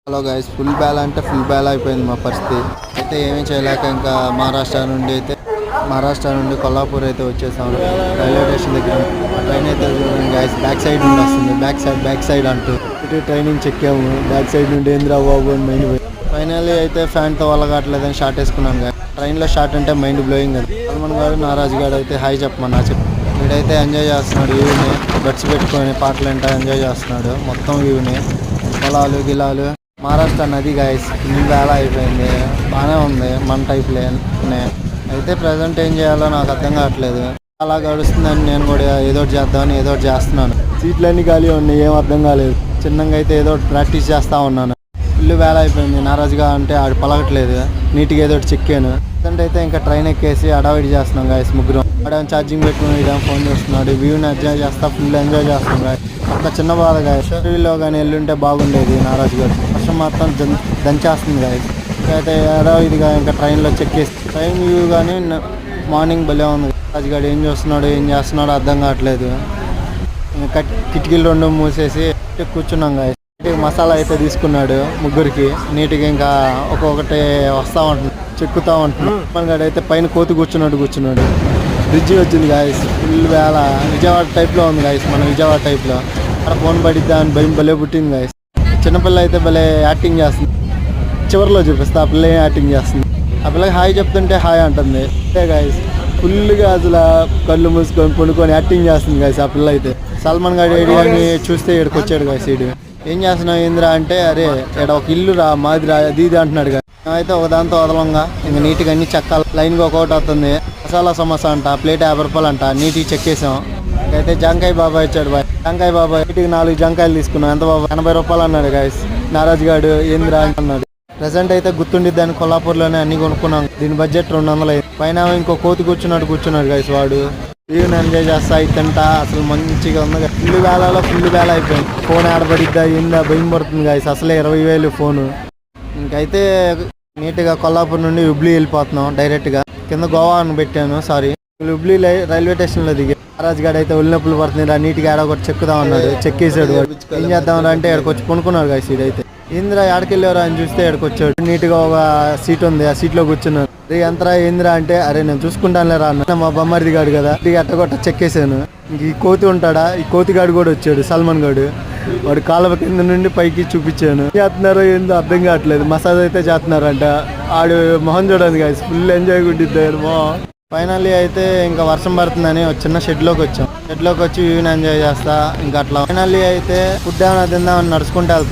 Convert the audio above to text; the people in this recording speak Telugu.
హలో గైస్, ఫుల్ బ్యాల్ అంటే ఫుల్ బ్యాల్ అయిపోయింది మా పరిస్థితి. అయితే ఏమీ చేయలేక ఇంకా మహారాష్ట్ర నుండి కొల్లాపూర్ అయితే వచ్చేసాం. రైల్వే స్టేషన్ దగ్గర ట్రైన్ అయితే గైస్ బ్యాక్ సైడ్ నుండి వస్తుంది. బ్యాక్ సైడ్ అంటూ ఇటు ట్రైనింగ్ చెక్కాము. బ్యాక్ సైడ్ నుండి ఏంద్రా బాబు అని మైండ్ పోయి ఫైనల్లీ అయితే ఫ్యాన్తో వల్లగట్లేదని షార్ట్ వేసుకున్నాను గాయ. ట్రైన్లో షార్ట్ అంటే మైండ్ బ్లోయింగ్ అది. సల్మాన్ గారు నారాజు గారు అయితే హాయ్ చెప్పమన్నా వీడైతే ఎంజాయ్ చేస్తున్నాడు వ్యూని. బడ్స్ పెట్టుకొని పాటలు ఏంటో ఎంజాయ్ చేస్తున్నాడు. మొత్తం వ్యూని, పొలాలు గిలాలు. మహారాష్ట్ర నది గాయస్ ఫుల్ వేళ అయిపోయింది. బాగానే ఉంది మన టైప్లోనే. అయితే ప్రజెంట్ ఏం చేయాలో నాకు అర్థం కావట్లేదు. అలా గడుస్తుందని నేను కూడా ఏదో ఒకటి చేద్దామని ఏదో ఒకటి చేస్తున్నాను. సీట్లన్నీ ఖాళీ ఉన్నాయి, ఏం అర్థం కాలేదు. చిన్నగా అయితే ఏదో ఒకటి ప్రాక్టీస్ చేస్తూ ఉన్నాను. ఫుల్ వేళ అయిపోయింది. నారాజుగా అంటే ఆడు పలగట్లేదు. నీట్గా ఏదో ఒకటి చెక్కాను. ప్రజెంట్ అయితే ఇంకా ట్రైన్ ఎక్కేసి అడావిడి చేస్తున్నాం గాయస్ ముగ్గురం. ఆడేమో ఛార్జింగ్ పెట్టుకుని ఇదేమో ఫోన్ చేస్తున్నాడు. వ్యూని ఎంజాయ్ చేస్తా ఫుల్ ఎంజాయ్ చేస్తున్నాం గాయస్. ఒక చిన్న బాధ గాయస్, షెడ్యూల్లో కానీ వెళ్ళుంటే బాగుండేది. నారాజు గారు వర్షం మాత్రం దంచేస్తుంది గాయస్. అయితే ఇదిగా ఇంకా ట్రైన్లో చెక్కేసి ట్రైన్ వ్యూ కానీ మార్నింగ్ భలే ఉంది. రాజుగాడు ఏం చేస్తున్నాడో అర్థం కావట్లేదు. ఇంకా కిటికీలు రెండు మూసేసి కూర్చున్నాం గాయస్. మసాలా అయితే తీసుకున్నాడు ముగ్గురికి. నీట్గా ఇంకా ఒక్కొక్కటి వస్తూ ఉంటుంది, చెక్కుతూ ఉంటున్నాడు. మనగాడు అయితే పైన కోతి కూర్చున్నాడు. బ్రిడ్జి వచ్చింది గాయస్. ఫుల్ వేళ విజయవాడ టైప్లో ఉంది గాయస్. మన విజయవాడ టైప్లో అక్కడ ఫోన్ పడిద్దా అని భయం భలే పుట్టింది గాయస్. చిన్నపిల్ల అయితే భలే యాక్టింగ్ చేస్తుంది. చివరిలో చూపిస్తా ఆ పిల్ల యాక్టింగ్ చేస్తుంది. ఆ పిల్లకి హాయ్ చెప్తుంటే హాయ్ అంటుంది. అంతే గాయస్, ఫుల్గా అసలు కళ్ళు మూసుకొని పడుకొని యాక్టింగ్ చేస్తుంది గాయస్ ఆ పిల్ల అయితే. సల్మాన్ గారి ఏరియాని చూస్తే ఇక్కడికి వచ్చాడు గాయస్. ఈడు ఏం చేస్తున్నావు ఏంద్రా అంటే, అరే ఇక్కడ ఒక ఇల్లు రా మాదిరా అది ఇది అంటున్నాడు కదా. మేమైతే ఒక దాంతో వదలంగా ఇంకా నీట్గా అన్ని చెక్కాలి. లైన్గా ఒకటి వస్తుంది. మసాలా సమోసా అంట, ప్లేట్ 50 రూపాయలు అంట. నీట్గా చెక్కేసాం. అయితే జాంకాయ బాబాయ్ వచ్చాడు బాయ్. జాంకాయ బాబాయ్ నీటికి 4 జాంకాయలు తీసుకున్నాం. ఎంత బాబా 80 రూపాయలు అన్నాడు గాయస్. నారాజు గారు ఏంద్రా అంటున్నాడు. ప్రెసెంట్ అయితే గుర్తుండిద్దాన్ని కొల్లాపూర్లోనే అన్ని కొనుక్కున్నాం. దీని బడ్జెట్ 200 అయింది. పైన ఇంకో కోతి కూర్చున్నాడు గాయస్. వాడు వ్యూని ఎంజాయ్ చేస్తా ఇతంట అసలు మంచిగా ఉంది. ఫుల్ వేళ అయిపోయింది. ఫోన్ ఆడబడిద్దా ఏందా భయం పడుతుంది గాయస్. అసలే 20,000 ఫోను. ఇంకైతే నీట్గా కొల్లాపూర్ నుండి హుబ్లీ వెళ్ళిపోతున్నాం డైరెక్ట్గా. కింద గోవా అని పెట్టాను, సారీ. హుబ్లీ రైల్వే స్టేషన్లో దిగి నారాజు గారు అయితే ఒళ్ళినొప్పులు పడుతుంది రా నీట్గా ఆడ ఒకటి చెక్కుదా ఉన్నాడు. చెక్కేసాడు. ఏం చేద్దామరా అంటే ఎక్కడికి వచ్చి కొనుక్కున్నాడు గాయస్. ఇదైతే ఏంద్రా ఎక్కడికెళ్ళారా అని చూస్తే ఎక్కడికి వచ్చాడు. నీట్గా ఒక సీట్ ఉంది, ఆ సీట్లో కూర్చున్నాను. ఎంతరా ఏంద్రా అంటే, అరే నేను చూసుకుంటానులే రా అన్న. మా బొమ్మరిది గాడు కదా, అట్టగొట్ట చెక్కేసాను. ఇంక ఈ కోతి ఉంటాడా, ఈ కోతిగాడు కూడా వచ్చాడు సల్మాన్ గాడు. వాడు కాలువ కింద నుండి పైకి చూపించాను. చేస్తున్నారో ఏందో అర్థం కావట్లేదు. మసాజ్ అయితే చేస్తున్నారంట. ఆడు మొహం చూడండి గాయస్, ఫుల్ ఎంజాయ్ గుడ్డిద్దాడు మొహం. ఫైనల్లీ అయితే ఇంకా వర్షం పడుతుందని ఒక చిన్న షెడ్లోకి వచ్చాం. షెడ్లోకి వచ్చి వ్యూని ఎంజాయ్ చేస్తా ఇంకా అట్లా. ఫైనల్లీ అయితే ఫుడ్ ఏమైనా తిందామని నడుచుకుంటూ వెళ్తాం.